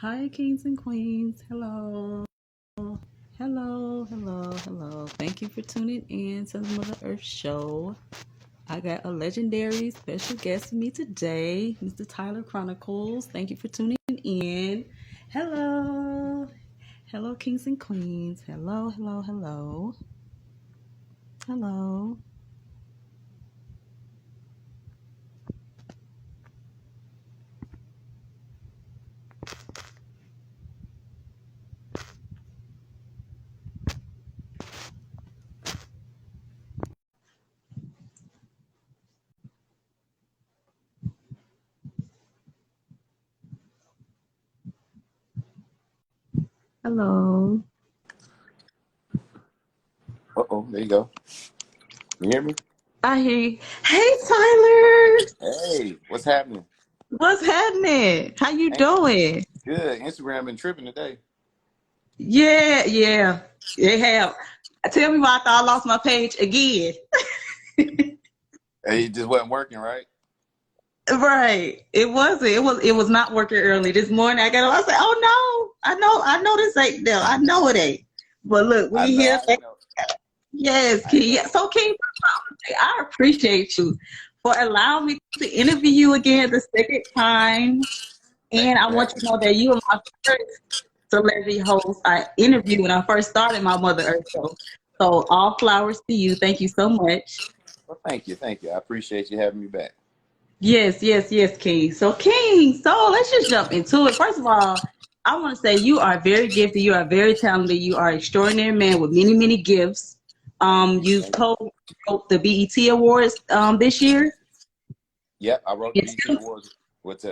Hi, kings and queens. Hello. Hello. Thank you for tuning in to the Mutha Earth Show. I got a legendary special guest with me today, Mr. Tyler Chronicles. Thank you for tuning in. Hello. Hello, kings and queens. Hello. Hello. Uh-oh, there you go. You hear me? I hear you. Hey, Tyler. Hey, what's happening? What's happening? How you Ain't doing? good. Instagram been tripping today. Yeah. They have. Tell me why I thought I lost my page again. Hey, it just wasn't working, right? Right. It wasn't. It was not working early this morning. I got up. I said, "Oh no, I know this ain't them. I know it ain't." But look, I we know. here. I ain't know. Yes, I ain't Key. Yeah. know. So, Key, I appreciate you for allowing me to interview you again the second time. Thank And you I for want having you me. to know that you are my first celebrity host I interviewed when I first started my Mother Earth show. So, all flowers to you. Thank you so much. Well, thank you. Thank you. I appreciate you having me back. Yes, King. So, King, so let's just jump into it. First of all, I want to say you are very gifted. You are very talented. You are an extraordinary man with many gifts. Thank you. You Thank you. co-wrote the BET Awards this year. Yep, I wrote the Yes. BT Awards with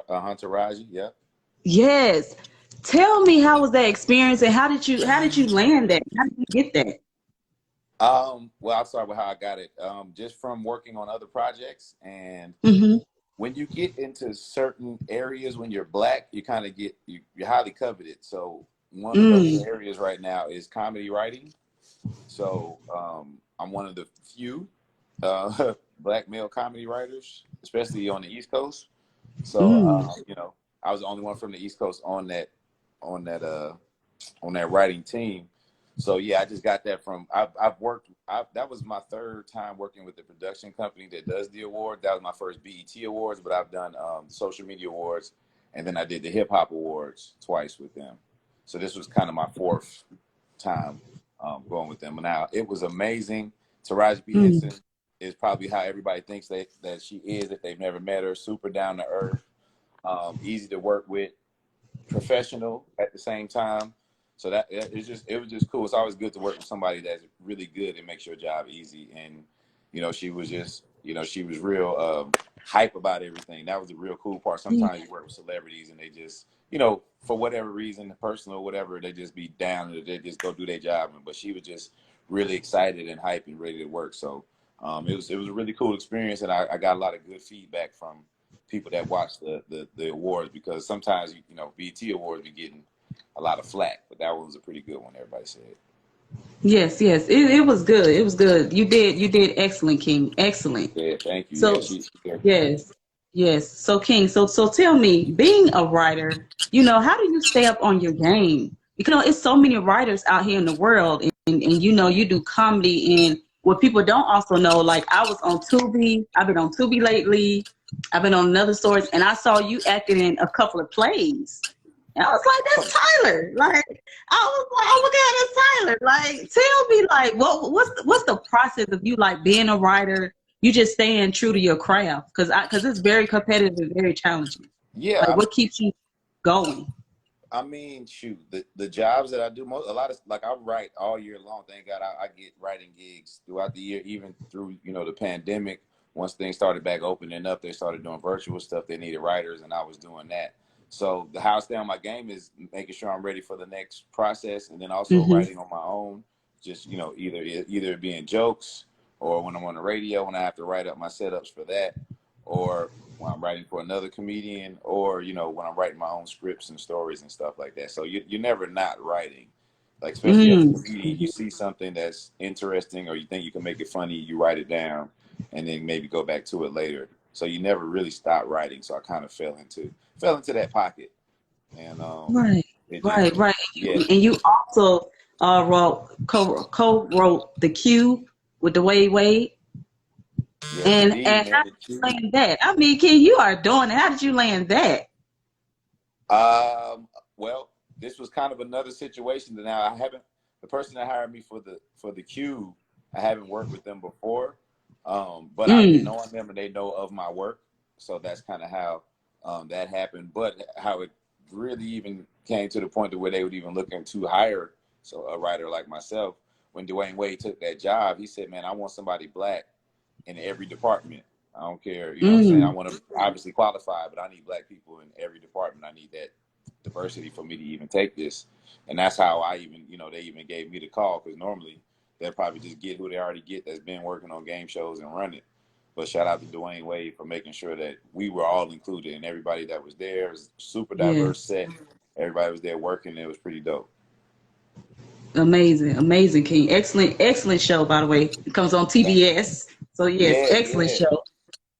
Hunter Raji. Yep. Yes. Tell me, how was that experience, and how did you land that? How did you get that? Well, I'll start with how I got it. Just from working on other projects, and Mm-hmm. when you get into certain areas when you're black, you kind of you're highly coveted. So one of those Mm. areas right now is comedy writing. So I'm one of the few black male comedy writers, especially on the East Coast. So Mm. I was the only one from the East Coast on that uh, on that writing team. So yeah, I just got that from I've worked. That was my third time working with the production company that does the award. That was my first BET awards, but I've done social media awards, and then I did the hip hop awards twice with them. So this was kind of my fourth time going with them. And now it was amazing. Taraji P Mm. Henson is probably how everybody thinks that she is if they've never met her. Super down to earth, easy to work with, professional at the same time. So it was just cool. It's always good to work with somebody that's really good and makes your job easy. And she was just she was real hype about everything. That was the real cool part. Sometimes you work with celebrities and they just for whatever reason, personal or whatever, they just be down and they just go do their job. But she was just really excited and hype and ready to work. So it was a really cool experience, and I got a lot of good feedback from people that watch the awards, because sometimes BT awards be getting a lot of flack, but that one was a pretty good one. Everybody said. Yes. It was good. It was good. You did excellent, King. Excellent. Yeah, thank you. Yeah, So she yeah. yes, yes. So King, so tell me, being a writer, how do you stay up on your game? Because it's so many writers out here in the world, and you do comedy, and what people don't also know, like I was on Tubi, I've been on Tubi lately, I've been on another source, and I saw you acting in a couple of plays. And I was like, that's Tyler. Like, I was like, oh my God, that's Tyler. Like, tell me, like, what's the process of you, like, being a writer? You just staying true to your craft, because it's very competitive and very challenging. Like, Yeah, what keeps you going? I mean, shoot, the jobs that I do, a lot of, like, I write all year long. Thank God I get writing gigs throughout the year, even through the pandemic. Once things started back opening up, they started doing virtual stuff. They needed writers, and I was doing that. So the how I stay on my game is making sure I'm ready for the next process, and then also Mm-hmm. writing on my own. Just either being jokes, or when I'm on the radio, when I have to write up my setups for that, or when I'm writing for another comedian, or when I'm writing my own scripts and stories and stuff like that. So you're never not writing. Like, especially as a comedian, you Mm-hmm. see something that's interesting or you think you can make it funny, you write it down and then maybe go back to it later. So you never really stop writing. So I kind of fell into that pocket. And Right, it just, right. yeah, And you also co-wrote the Q with the Wade. yes, And indeed, how man. did you land that? I mean, King, you are doing it. How did you land that? Well, this was kind of another situation that now I haven't. The person that hired me for the Cube, I haven't worked with them before, but I've been Mm, knowing them and they know of my work, so that's kind of how that happened. But how it really even came to the point to where they would even looking to hire so a writer like myself. When Dwayne Wade took that job, he said, "Man, I want somebody black in every department. I don't care, you know what I'm saying? I mm, want to obviously qualify, but I need black people in every department. I need that diversity for me to even take this." And that's how I even, they even gave me the call, because normally they'll probably just get who they already get that's been working on game shows and run it. But shout out to Dwayne Wade for making sure that we were all included, and everybody that was there. It was a super diverse yes. set. Everybody was there working. It was pretty dope. Amazing, amazing, King. Excellent, excellent show, by the way. It comes on TBS. So yes, Yeah, excellent yeah. show. I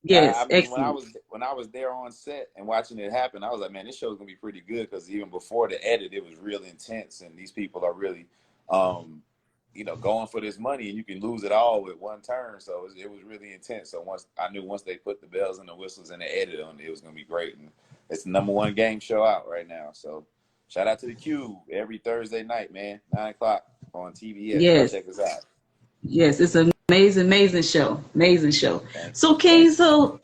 Yes, mean, when I excellent. was when I was there on set and watching it happen, I was like, man, this show's gonna be pretty good, because even before the edit, it was real intense, and these people are really, um, going for this money, and you can lose it all with one turn. So it was really intense. So once they put the bells and the whistles and the edit on it, it was gonna be great, and it's the #1 game show out right now. So shout out to the Cube every Thursday night, man, 9 o'clock on TBS. Go Yes, check us out. yes. It's an amazing, amazing show. Amazing show. Thank So, you, King, thank you. so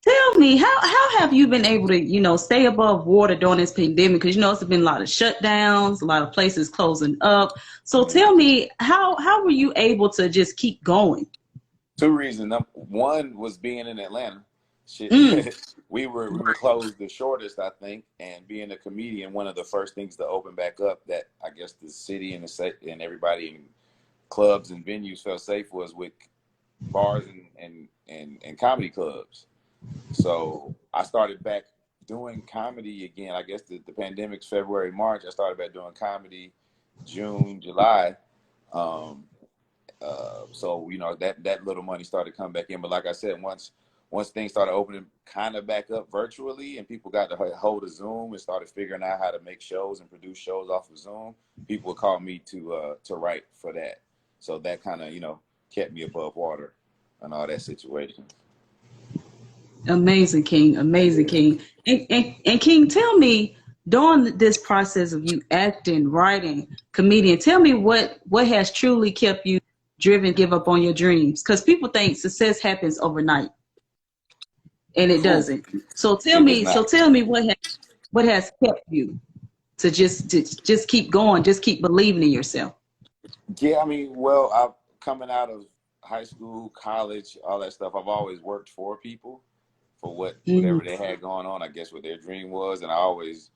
tell me, how have you been able to, stay above water during this pandemic? Because it's been a lot of shutdowns, a lot of places closing up. So tell Mhm. me, how were you able to just keep going? Two reasons. One was being in Atlanta. Shit, Mm, we were closed the shortest, I think, and being a comedian, one of the first things to open back up that I guess the city and and everybody in clubs and venues felt safe was with bars and comedy clubs. So I started back doing comedy again. I guess the pandemic's February, March. I started back doing comedy June, July. Um, so that little money started coming back in. But like I said, once things started opening kind of back up virtually, and people got to hold of Zoom and started figuring out how to make shows and produce shows off of Zoom, people would call me to write for that. So that kind of kept me above water and all that situation. amazing, King. Amazing, Yeah. King. And King, tell me, during this process of you acting, writing, comedian, tell me what has truly kept you driven, give up on your dreams? Because people think success happens overnight, and it Whew, doesn't. So tell it does me, not. what has kept you to just keep going, just keep believing in yourself. Yeah, I mean, well, I coming out of high school, college, all that stuff, I've always worked for people for Mm, whatever they had going on, I guess what their dream was, and I always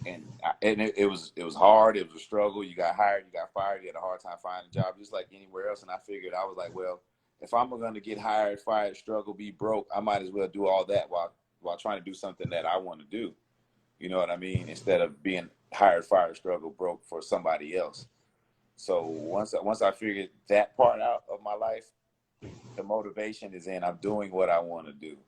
and it was hard, it was a struggle. You got hired, you got fired, you had a hard time finding a job, just like anywhere else. And I figured, I was like, well, if I'm going to get hired, fired, struggle, be broke, I might as well do all that while trying to do something that I want to do. You know what I mean? Instead of being hired, fired, struggle, broke for somebody else. So once I figured that part out of my life, the motivation is in I'm doing what I want to do.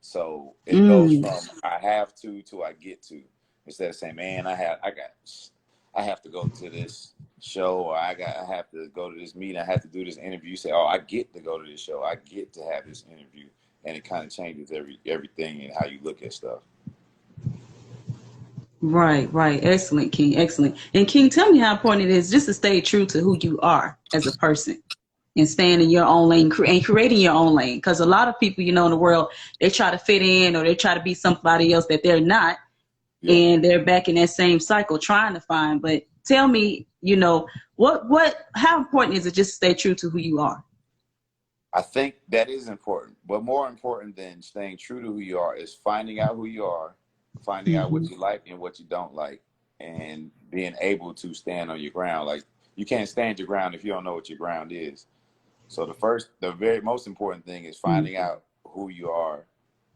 So it goes mm, from I have to I get to, instead of saying, man, I have to go to this show, or I have to go to this meeting, I have to do this interview. You say, oh, I get to go to this show, I get to have this interview, and it kind of changes everything and how you look at stuff. right, right. Excellent, King. Excellent. And King, tell me how important it is just to stay true to who you are as a person and staying in your own lane and creating your own lane. Because a lot of people, in the world, they try to fit in or they try to be somebody else that they're not, Yeah. and they're back in that same cycle trying to find. But tell me, how important is it just to stay true to who you are? I think that is important, but more important than staying true to who you are is finding out who you are, finding out Hmm. what you like and what you don't like, and being able to stand on your ground. Like, you can't stand your ground if you don't know what your ground is. So the very most important thing is finding out who you are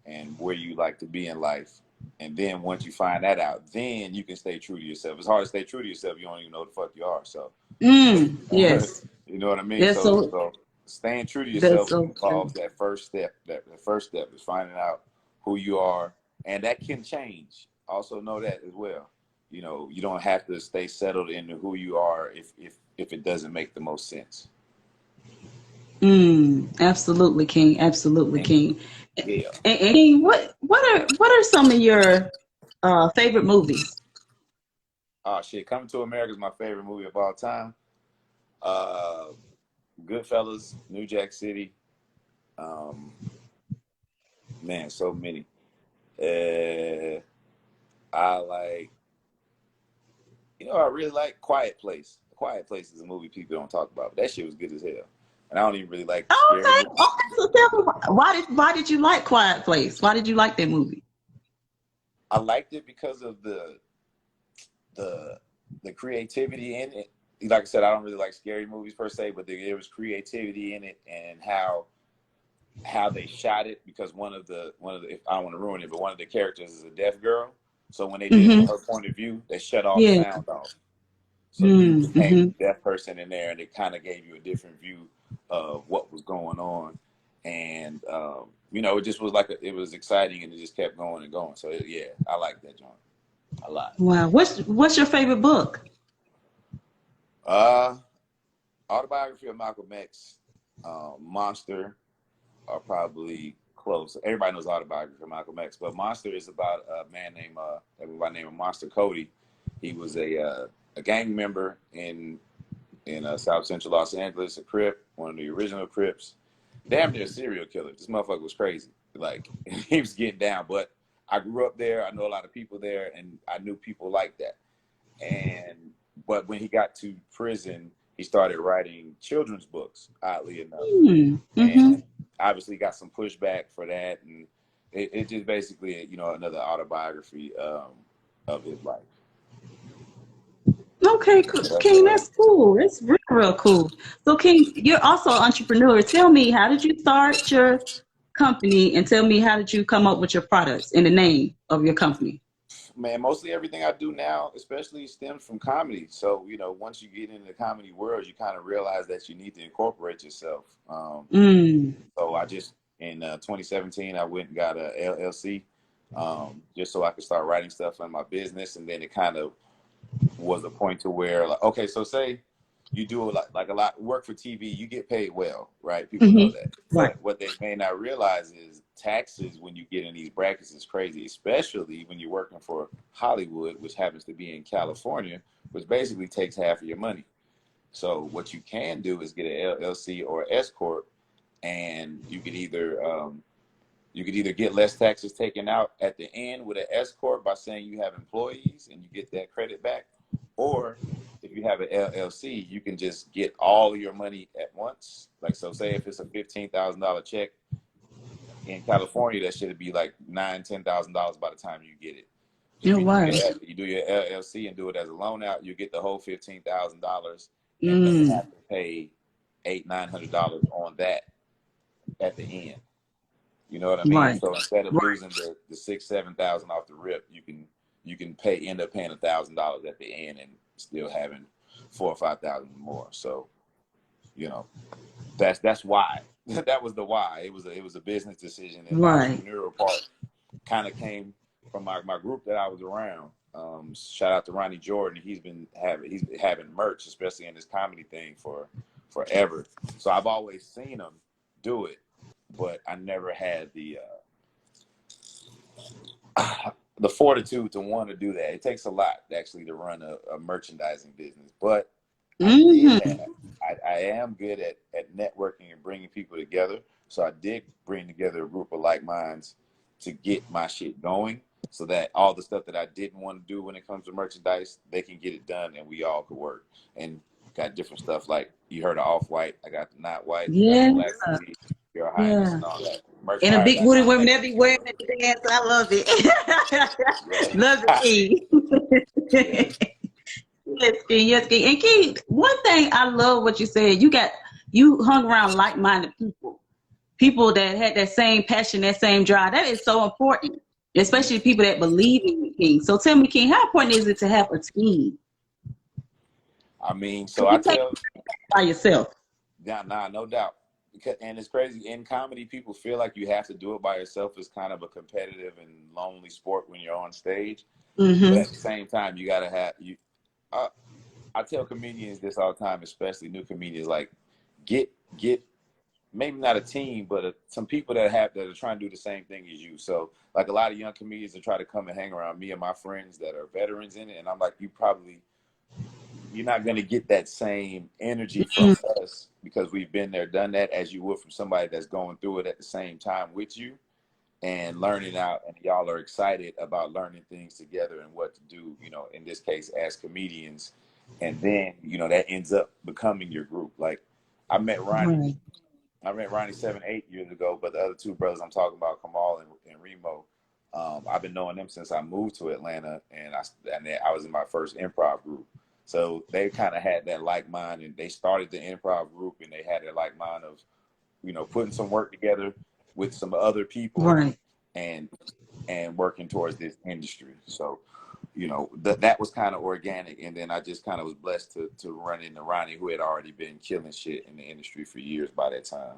and where you like to be in life. And then once you find that out, then you can stay true to yourself. It's hard to stay true to yourself. You don't even know the fuck you are. So, Yes. you know what I mean? That's So, so so staying true to that's yourself so true. involves that first step. That the first step is finding out who you are, and that can change Also know that as well. You know, you don't have to stay settled into who you are if it doesn't make the most sense. Absolutely, King. Absolutely, And King. yeah. And King, what are some of your favorite movies? Oh shit, Coming to America is my favorite movie of all time. Uh, Goodfellas, New Jack City. Um, man, so many. Uh, I like, I really like Quiet Place. Quiet Place is a movie people don't talk about, but that shit was good as hell. And I don't even really like scary Oh, movies. okay. Okay. So tell me, why did you like Quiet Place? Why did you like that movie? I liked it because of the the creativity in it. Like I said, I don't really like scary movies per se, but there was creativity in it and how they shot it. Because if I don't want to ruin it, but one of the characters is a deaf girl. So when they did it from Mm-hmm. her point of view, they shut all the Yeah. sound off. So you became Mm-hmm. the deaf person in there, and it kind of gave you a different view of what was going on. And it just was it was exciting, and it just kept going and going. So yeah, I like that joint a lot. Wow. What's your favorite book? Uh, Autobiography of Malcolm X, Monster are probably close. Everybody knows Autobiography of Malcolm X, but Monster is about a man named by the name of Monster Cody. He was a gang member in South Central Los Angeles, a Crip, one of the original Crips. Damn near a serial killer. This motherfucker was crazy. Like he was getting down. But I grew up there. I know a lot of people there, and I knew people like that. But when he got to prison, he started writing children's books, oddly enough, Mm-hmm. and obviously got some pushback for that. And it just basically, another autobiography of his life. Okay, King, that's cool. That's real, real cool. So, King, you're also an entrepreneur. Tell me, how did you start your company, and tell me how did you come up with your products and the name of your company? Man, mostly everything I do now, especially stems from comedy. So, once you get into the comedy world, you kind of realize that you need to incorporate yourself. Mm. So I just, in 2017, I went and got a LLC, just so I could start writing stuff on my business. And then it kind of was a point to where, like, okay, so say you do a lot work for TV, you get paid well, right? People know Mm-hmm. that. Right. But what they may not realize is taxes when you get in these brackets is crazy, especially when you're working for Hollywood, which happens to be in California, which basically takes half of your money. So what you can do is get an LLC or S corp, and you could either get less taxes taken out at the end with an S corp by saying you have employees and you get that credit back, or if you have an LLC, you can just get all of your money at once. Like, so say if it's a $15,000 check in California, that should be like $10,000 by the time you get it. If Oh, you wow. do your LLC and do it as a loan out, you get the whole $15,000 and may Mm. have to pay $900 on that at the end. You know what I mean? Right. So instead of Right. losing the 6,000-7,000 off the rip, you can end up paying $1,000 at the end and still having 4,000 or 5,000 more. So that's why that was the why. It was a business decision, and my Right. entrepreneurial part kind of came from my group that I was around. Shout out to Ronnie Jordan. He's having merch, especially in this comedy thing, for forever. So I've always seen him do it, but I never had the fortitude to want to do that. It takes a lot actually to run a merchandising business, but I did Mm-hmm. have. I am good at networking and bringing people together. So I did bring together a group of like minds to get my shit going, so that all the stuff that I didn't want to do when it comes to merchandise, they can get it done, and we all could work. And got different stuff like you heard of Off White. I got the Not White. I got the Yeah. Black City, Your Highness, Yeah. and all that. And the big booty Merchfire.com. women that be wearing at the dance. I love it. Love it, Yeah. Yeah. King. Yes, King. Yes, King. And King, one thing I love what you said. You hung around like-minded people, people that had that same passion, that same drive. That is so important, Mhm. especially people that believe in you, King. So tell me, King, how important is it to have a team? I mean, so Because I you take tell it by yourself. Yeah, nah, no doubt. and it's crazy. In comedy, people feel like you have to do it by yourself. It's kind of a competitive and lonely sport when you're on stage. But at the same time, you gotta have you. I tell comedians this all the time, especially new comedians, like get maybe not a team, but some people that are trying to do the same thing as you. So like a lot of young comedians that try to come and hang around me and my friends that are veterans in it, and I'm like, you're not going to get that same energy from us because we've been there, done that, as you would from somebody that's going through it at the same time with you and learning out. And y'all are excited about learning things together and what to do, you know, in this case, as comedians. And then, you know, that ends up becoming your group. Like I met Ronnie. I met Ronnie 7-8 years ago, but the other two brothers I'm talking about, Kamal and Remo, I've been knowing them since I moved to Atlanta, and I was in my first improv group. So they kind of had that like mind, and they started the improv group, and they had that like mind of, you know, putting some work together with some other people, and working towards this industry. So, you know, that was kind of organic, and then I just kind of was blessed to run into Ronnie, who had already been killing shit in the industry for years by that time.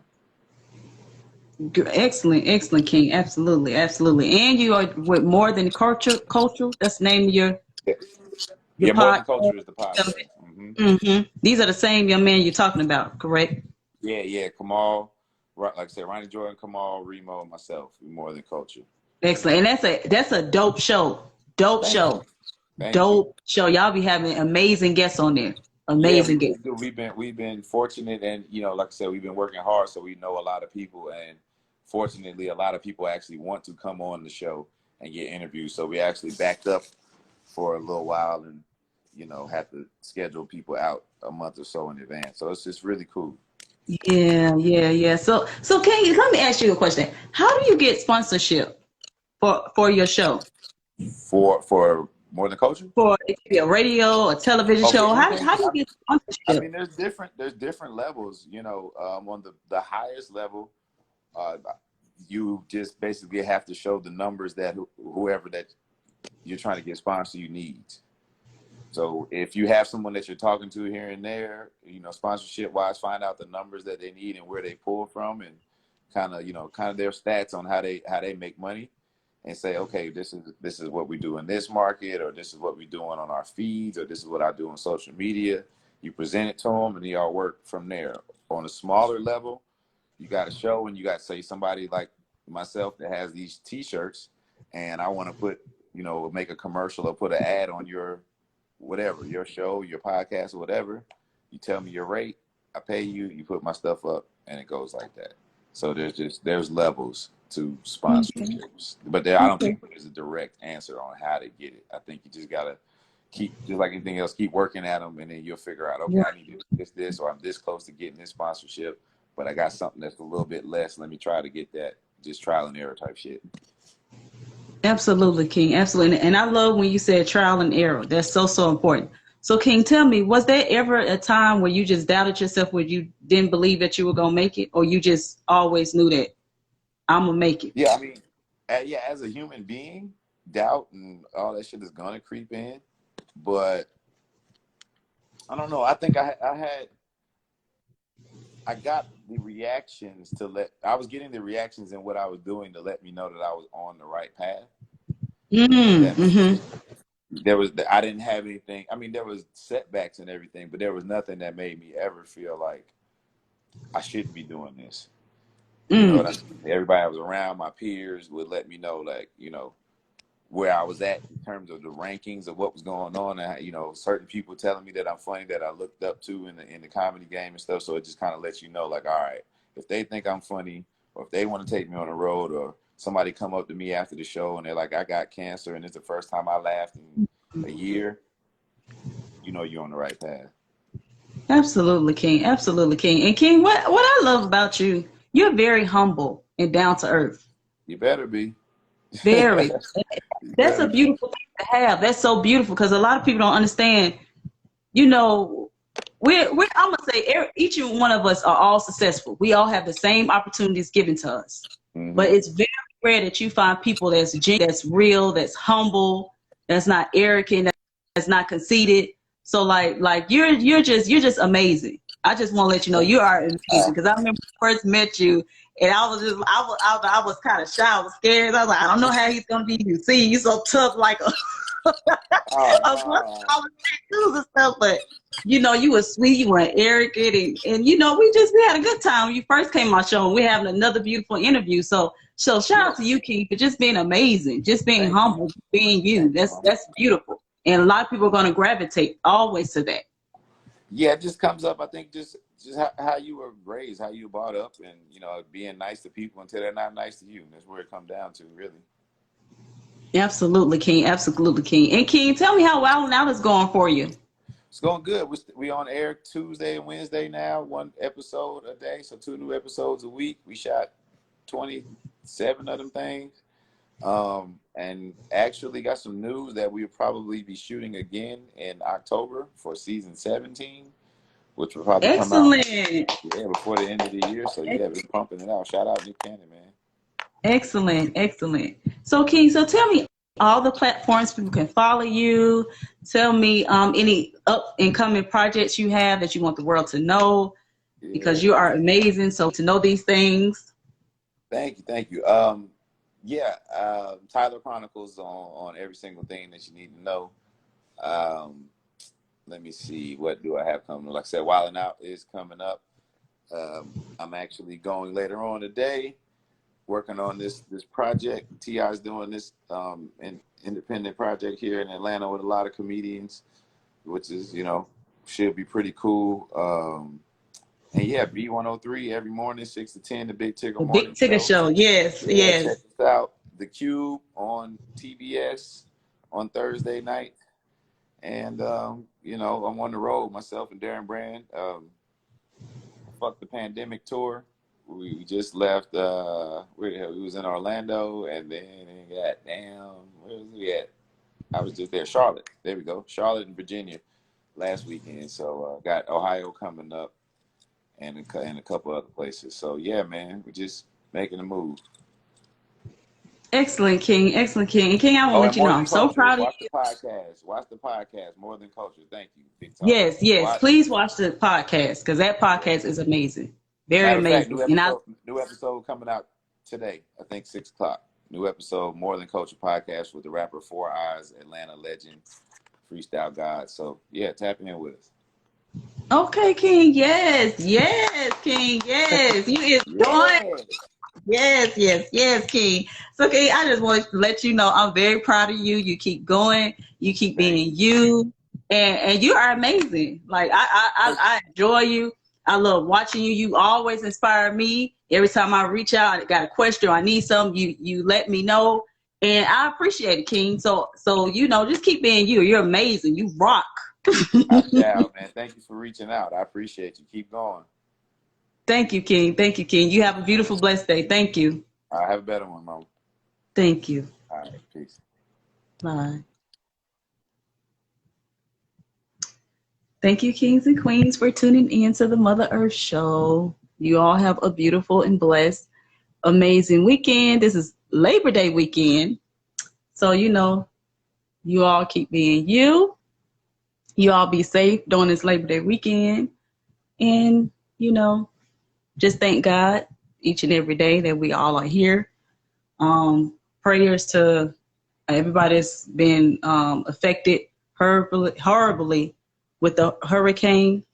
Excellent, King. Absolutely. And you are with More Than Culture. That's the name of your More Than podcast. Culture is the podcast. These are the same young men you're talking about, correct? Yeah. Kamal, like I said, Ronnie Jordan, Kamal, Remo, and myself. More Than Culture. Excellent, and that's a dope show. Dope show. Y'all be having amazing guests on there. Amazing guests. We've been fortunate, and you know, like I said, we've been working hard, so we know a lot of people, and fortunately, a lot of people actually want to come on the show and get interviewed. So we actually backed up for a little while, and you know, had to schedule people out a month or so in advance. So it's just really cool. Yeah. So Kay, let me ask you a question. How do you get sponsorship for your show? For More Than Culture? For it could be a radio, a television show. How do you get sponsorship? I mean, there's different levels. You know, on the highest level, you just basically have to show the numbers that whoever that you're trying to get sponsored you needs. So if you have someone that you're talking to here and there, you know, sponsorship wise, find out the numbers that they need and where they pull from, and kind of their stats on how they make money, and say, okay, this is what we do in this market, or this is what we're doing on our feeds, or this is what I do on social media. You present it to them, and y'all work from there. On a smaller level, you got a show, and you got, say, somebody like myself that has these T-shirts, and I want to make a commercial or put an ad on your whatever, your show, your podcast, or whatever. You tell me your rate, I pay you, you put my stuff up, and it goes like that. So there's levels to sponsorships, but I don't think there's a direct answer on how to get it. I think you just gotta keep, just like anything else, keep working at them, and then you'll figure out, okay, I need to do this, or I'm this close to getting this sponsorship, but I got something that's a little bit less. Let me try to get that. Just trial and error type shit. Absolutely, King. Absolutely. And I love when you said trial and error. That's so important. So, King, tell me, was there ever a time where you just doubted yourself, where you didn't believe that you were going to make it, or you just always knew that I'm going to make it? Yeah, I mean, as a human being, doubt and all that shit is going to creep in. But I don't know. I think I got the reactions I was getting the reactions in what I was doing to let me know that I was on the right path. I didn't have anything. I mean, there was setbacks and everything, but there was nothing that made me ever feel like I shouldn't be doing this. You know what I mean? Everybody I was around, my peers, would let me know, like, you know, where I was at in terms of the rankings of what was going on, and, you know, certain people telling me that I'm funny, that I looked up to in the comedy game and stuff. So it just kind of lets you know, like, all right, if they think I'm funny, or if they want to take me on the road, or somebody come up to me after the show and they're like, I got cancer and it's the first time I laughed in a year, you know, you're on the right path. Absolutely, King. Absolutely, King. And King, what I love about you, you're very humble and down to earth. You better be. Very. That's a beautiful thing to have. That's so beautiful, because a lot of people don't understand. You know, we're I'm gonna say each and one of us are all successful. We all have the same opportunities given to us. But it's very rare that you find people that's real, that's humble, that's not arrogant, that's not conceited. So like you're just amazing. I just want to let you know you are amazing, because I remember when I first met you, and I was kind of shy, I was scared. I was like, I don't know how he's gonna be. You see, you so tough, like all the tattoos and stuff, but you know, you were sweet, you were arrogant, and you know, we had a good time when you first came on my show, and we're having another beautiful interview. So shout out to you, Keith, for just being amazing, just being humble, being you. That's beautiful, and a lot of people are gonna gravitate always to that. Yeah, it just comes up. I think just how you were raised, how you were brought up, and you know, being nice to people until they're not nice to you. That's where it comes down to, really. Absolutely, King. Absolutely, King. And King, tell me how Wild 'N Out is going for you. It's going good. We on air Tuesday and Wednesday now, one episode a day, so 2 new episodes a week. We shot 27 of them things, and actually got some news that we'll probably be shooting again in October for season 17, which will probably come out before the end of the year. So yeah, we're pumping it out. Shout out Nick Cannon, man. Excellent, excellent. So King, so tell me all the platforms people can follow you. Tell me any up and coming projects you have that you want the world to know, because you are amazing. So to know these things. Thank you. Tyler Chronicles on every single thing that you need to know. Let me see, what do I have coming? Like I said, Wild 'N Out is coming up. I'm actually going later on today, working on this project. T.I.'s doing this independent project here in Atlanta with a lot of comedians, which is, you know, should be pretty cool. And yeah, B103 every morning, 6 to 10, the Big Tigger morning Big Tigger show. Yes, yes. Check us out. The Cube on TBS on Thursday night. And, you know, I'm on the road, myself and Darren Brand. Fuck the Pandemic tour. We just left, we was in Orlando, and then where was we at? I was just there, Charlotte. There we go. Charlotte and Virginia last weekend. So got Ohio coming up, and a couple other places. So yeah, man, we're just making a move. Excellent, King. Excellent, King. And King, I want to let you know I'm so proud of you. Watch the podcast, More Than Culture. Thank you, Big Talk. Yes. Please watch the podcast, because that podcast is amazing. Very amazing. New episode coming out today, I think 6 o'clock. New episode, More Than Culture podcast with the rapper 4 Eyes, Atlanta legend, freestyle god. So yeah, tap in with us. Okay, King. Yes, King. Yes, you is doing. Yes, King. So, King, I just want to let you know I'm very proud of you. You keep going. You keep being you, and you are amazing. Like I enjoy you. I love watching you. You always inspire me. Every time I reach out, I got a question or I need something, you let me know, and I appreciate it, King. So you know, just keep being you. You're amazing. You rock. Yeah, man. Thank you for reaching out. I appreciate you. Keep going. Thank you, King. Thank you, King. You have a beautiful, blessed day. Thank you. I have a better one, Mom. Thank you. All right, peace. Bye. Thank you, kings and queens, for tuning in to the Mutha Earth Show. You all have a beautiful and blessed, amazing weekend. This is Labor Day weekend. So, you know, you all keep being you. You all be safe during this Labor Day weekend. And, you know, just thank God each and every day that we all are here. Prayers to everybody that's been affected horribly with the hurricane.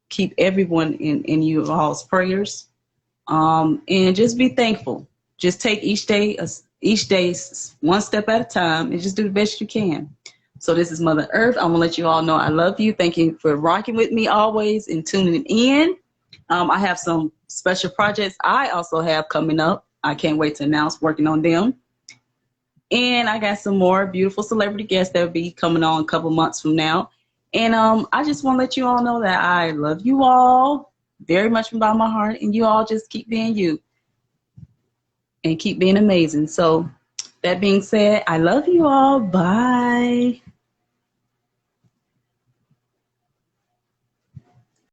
Keep everyone in you all's prayers. And just be thankful. Just take each day one step at a time, and just do the best you can. So this is Mutha Earth. I want to let you all know I love you. Thank you for rocking with me always and tuning in. I have some special projects I also have coming up. I can't wait to announce, working on them. And I got some more beautiful celebrity guests that will be coming on a couple months from now. And I just want to let you all know that I love you all very much from the bottom of my heart. And you all just keep being you and keep being amazing. So that being said, I love you all. Bye.